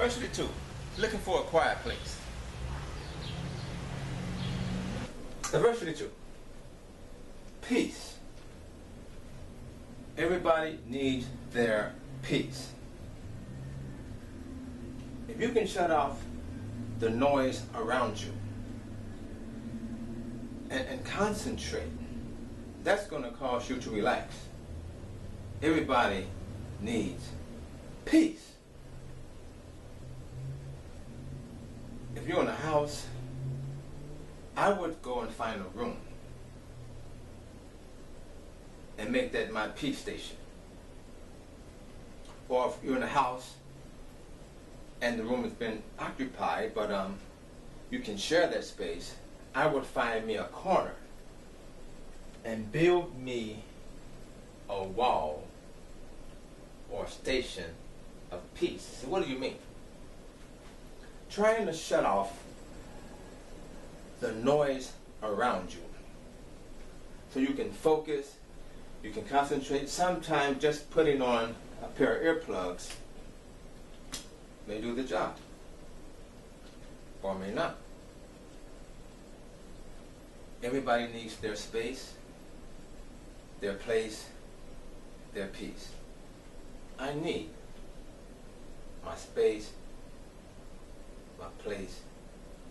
Diversity 2, looking for a quiet place. Diversity 2, peace. Everybody needs their peace. If you can shut off the noise around you and concentrate, that's going to cause you to relax. Everybody needs peace. If you're in a house, I would go and find a room and make that my peace station. Or if you're in a house and the room has been occupied, but you can share that space, I would find me a corner and build me a wall or a station of peace. So what do you mean? Trying to shut off the noise around you so you can focus, you can concentrate. Sometimes just putting on a pair of earplugs may do the job, or may not. Everybody needs their space, their place, their peace. I need my space, my place,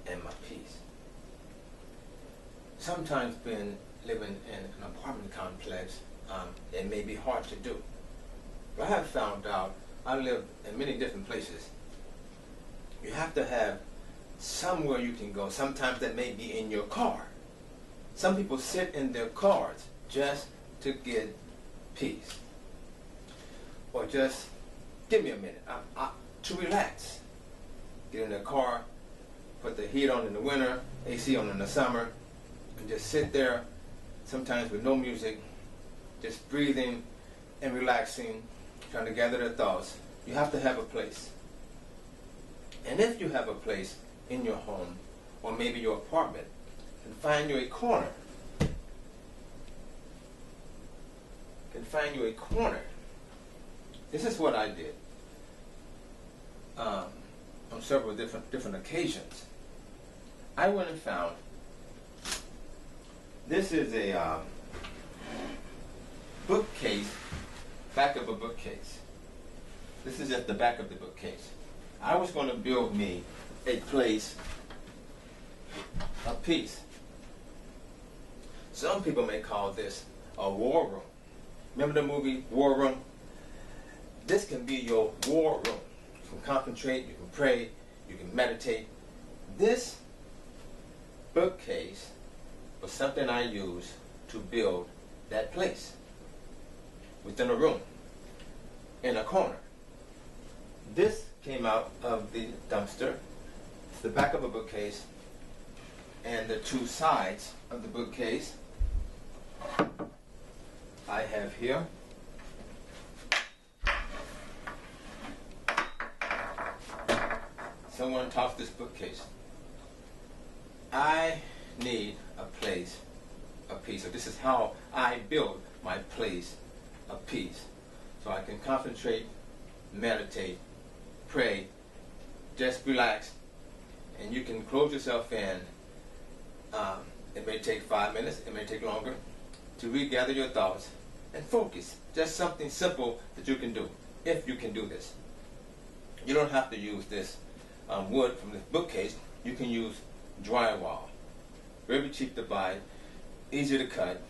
and my peace. Sometimes living in an apartment complex, it may be hard to do. But I have found out, I lived in many different places. You have to have somewhere you can go. Sometimes that may be in your car. Some people sit in their cars just to get peace. Or just, give me a minute, to relax. Get in their car, put the heat on in the winter, AC on in the summer, and just sit there, sometimes with no music, just breathing and relaxing, trying to gather their thoughts. You have to have a place. And if you have a place in your home, or maybe your apartment, then find you a corner. Find you a corner. This is what I did on several different occasions. I went and found, this is a bookcase, back of a bookcase. This is just the back of the bookcase. I was going to build me a place of peace. Some people may call this a war room. Remember the movie War Room? This can be your war room. You can concentrate, you can pray, you can meditate. This bookcase was something I used to build that place within a room, in a corner. This came out of the dumpster. It's the back of a bookcase, and the two sides of the bookcase I have here. Someone tossed this bookcase. I need a place of peace. So this is how I build my place of peace. So I can concentrate, meditate, pray, just relax, and you can close yourself in. It may take 5 minutes, it may take longer, to regather your thoughts and focus. Just something simple that you can do, if you can do this. You don't have to use this wood from this bookcase. You can use drywall. Very cheap to buy, easy to cut.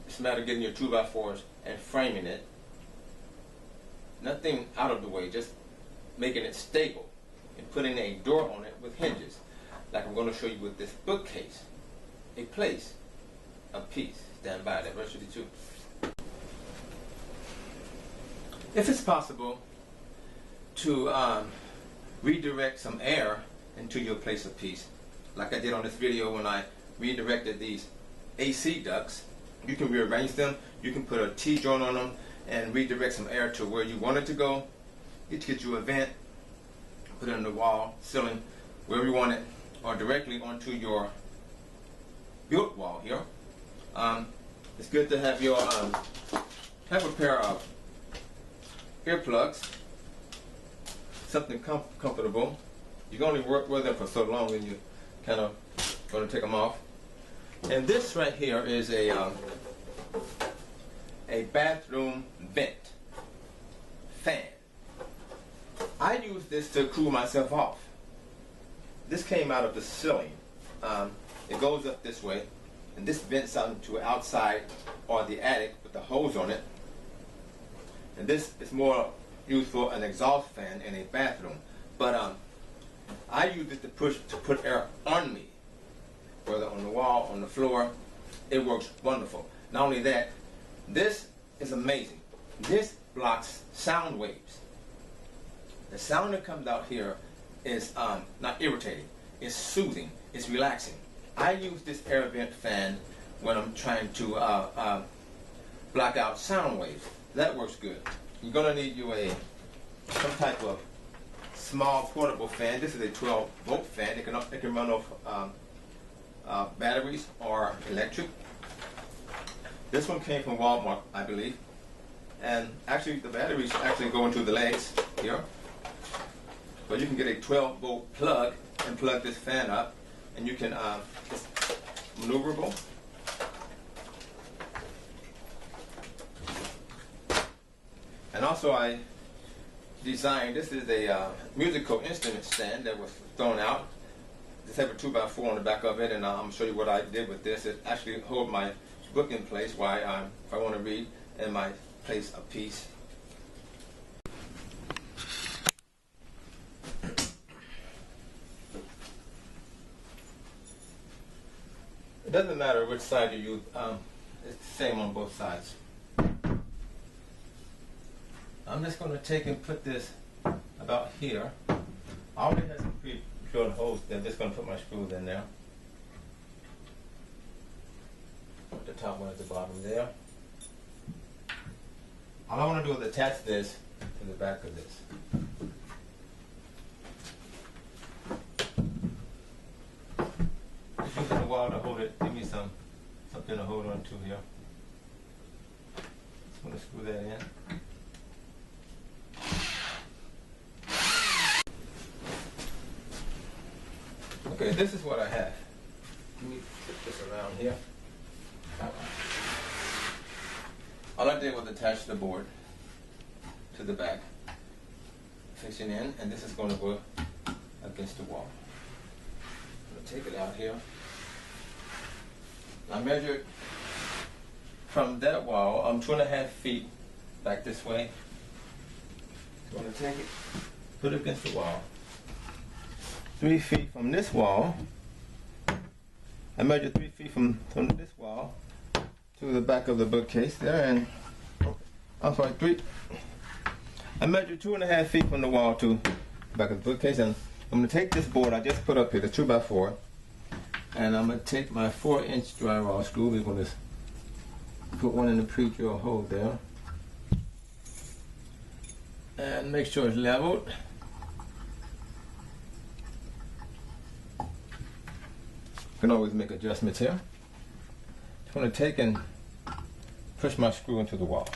It's a matter of getting your 2x4s and framing it. Nothing out of the way, just making it stable and putting a door on it with hinges, like I'm going to show you with this bookcase. A place of peace. Stand by. Diversity 2. If it's possible to redirect some air into your place of peace, like I did on this video when I redirected these AC ducts, you can rearrange them. You can put a T-joint on them and redirect some air to where you want it to go. Get you a vent, put it on the wall, ceiling, wherever you want it, or directly onto your built wall here. It's good to have your have a pair of earplugs. something comfortable. You can only work with them for so long, and you kind of going to take them off. And this right here is a bathroom vent fan. I use this to cool myself off. This came out of the ceiling. It goes up this way, and this vents out into outside or the attic with the hose on it. And this is more used for an exhaust fan in a bathroom. But I use it to put air on me, whether on the wall, on the floor. It works wonderful. Not only that, this is amazing. This blocks sound waves. The sound that comes out here is not irritating. It's soothing. It's relaxing. I use this air vent fan when I'm trying to block out sound waves. That works good. You're going to need some type of small portable fan. This is a 12-volt fan. It can run off batteries or electric. This one came from Walmart, I believe. And actually, the batteries actually go into the legs here. But you can get a 12-volt plug and plug this fan up, and you can, it's maneuverable. And also I designed, this is a musical instrument stand that was thrown out. This has a 2x4 on the back of it, and I'm show you what I did with this. It actually holds my book in place while if I want to read in my place of peace. It doesn't matter which side you use, it's the same on both sides. I'm just going to take and put this about here. I already have some pre-drilled holes there. I'm just going to put my screws in there. Put the top one at the bottom there. All I want to do is attach this to the back of this. Just using the wall to hold it. Give me something to hold on to here. Just want to screw that in. Okay, this is what I have. Let me flip this around here. All I did was attach the board to the back, fixing in, and this is going to go against the wall. I'm going to take it out here. I measured from that wall, I'm 2.5 feet back this way. So I'm going to take it, put it against the wall. 3 feet from this wall. I measured 3 feet from this wall to the back of the bookcase there, and I'm sorry, I measured 2.5 feet from the wall to the back of the bookcase, and I'm going to take this board I just put up here, the 2x4, and I'm going to take my 4-inch drywall screw. We're going to put one in the pre-drill hole there, and make sure it's leveled. You can always make adjustments here. I'm going to take and push my screw into the wall.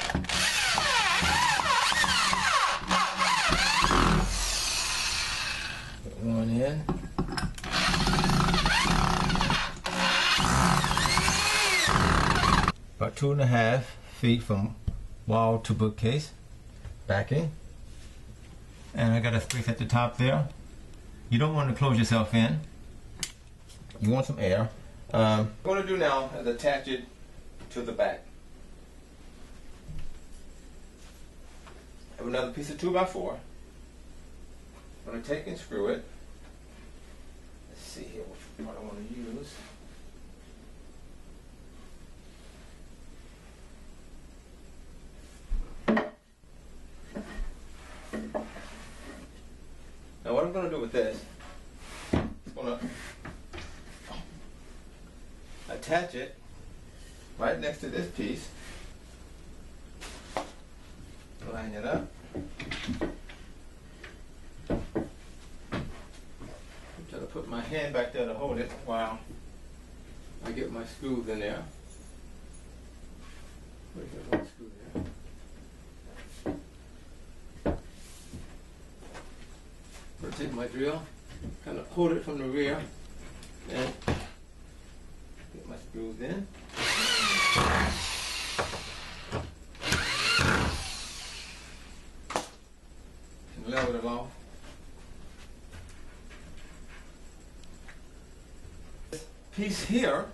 Put one in. About 2.5 feet from wall to bookcase. Backing. And I got a space at the top there. You don't want to close yourself in. You want some air. What I'm going to do now is attach it to the back. I have another piece of 2x4. I'm going to take and screw it. Let's see here which part I want to use. Now what I'm going to do with this, I'm going to attach it right next to this piece. Line it up. I'm trying to put my hand back there to hold it while I get my screws in there. Where's that one screw there? my drill, kind of hold it from the rear, and get my screws in. And level them off. This piece here,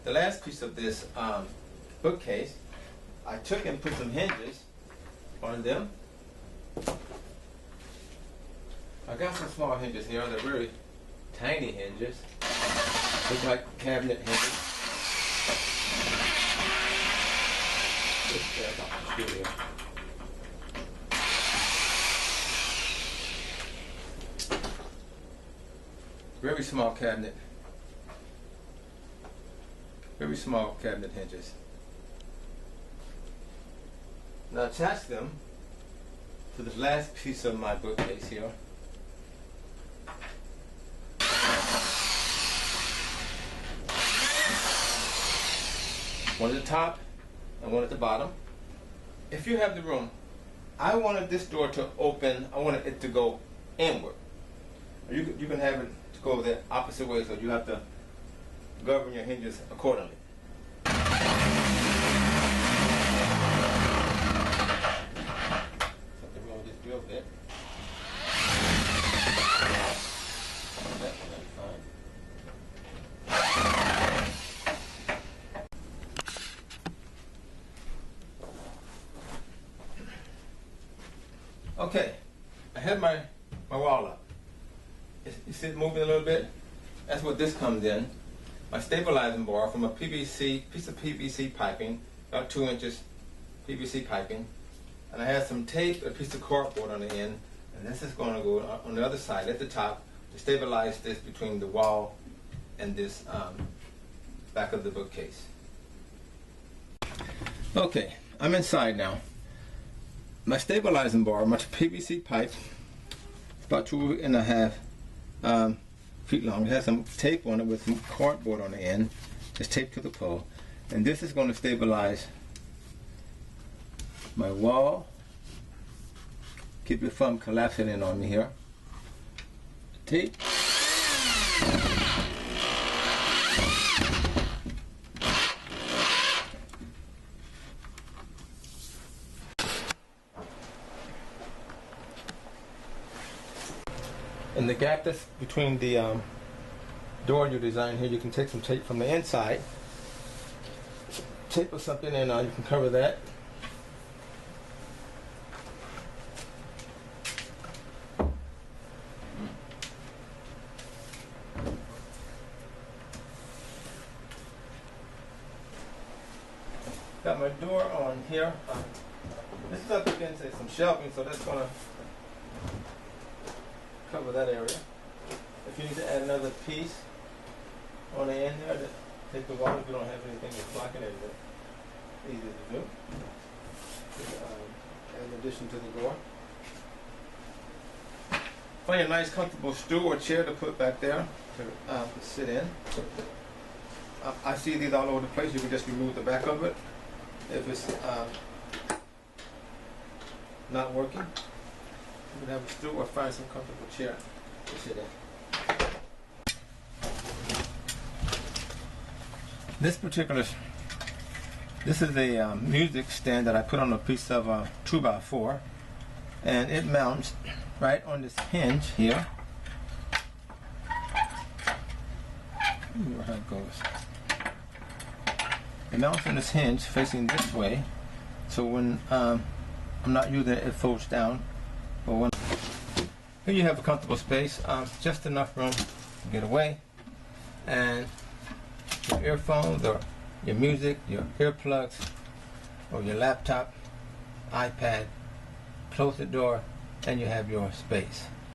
the last piece of this bookcase, I took and put some hinges on them. I got some small hinges here. They're very tiny hinges. Look like cabinet hinges. Very small cabinet. Very small cabinet hinges. Now attach them to this last piece of my bookcase here. One at the top and one at the bottom. If you have the room, I wanted this door to open, I wanted it to go inward. You can have it to go the opposite way, so you have to govern your hinges accordingly. Something wrong with this drill bit. That's fine. Okay, I have my wall up. You see it moving a little bit? That's what this comes in. My stabilizing bar from a piece of PVC piping, about 2 inches PVC piping. And I have some tape, a piece of cardboard on the end, and this is going to go on the other side at the top to stabilize this between the wall and this back of the bookcase. Okay, I'm inside now. My stabilizing bar, my PVC pipe, about 2.5 feet long. It has some tape on it with some cardboard on the end. It's taped to the pole. And this is going to stabilize my wall. Keep it from collapsing in on me here. Tape. And the gap that's between the door you design here, you can take some tape from the inside, tape or something, and you can cover that. Got my door on here. This is up against some shelving, so that's going to cover that area. If you need to add another piece on the end there, take the wall if you don't have anything that's blocking it. Easy to do. In addition to the door. Find a nice comfortable stool or chair to put back there to sit in. I see these all over the place. You can just remove the back of it if it's not working. You can have a stool or find some comfortable chair to sit in. This is a music stand that I put on a piece of 2x4, and it mounts right on this hinge here. How it goes. It mounts on this hinge facing this way, so when I'm not using it, it folds down. But when here you have a comfortable space, just enough room to get away, and your earphones or your music, your earplugs, or your laptop, iPad, close the door, and you have your space.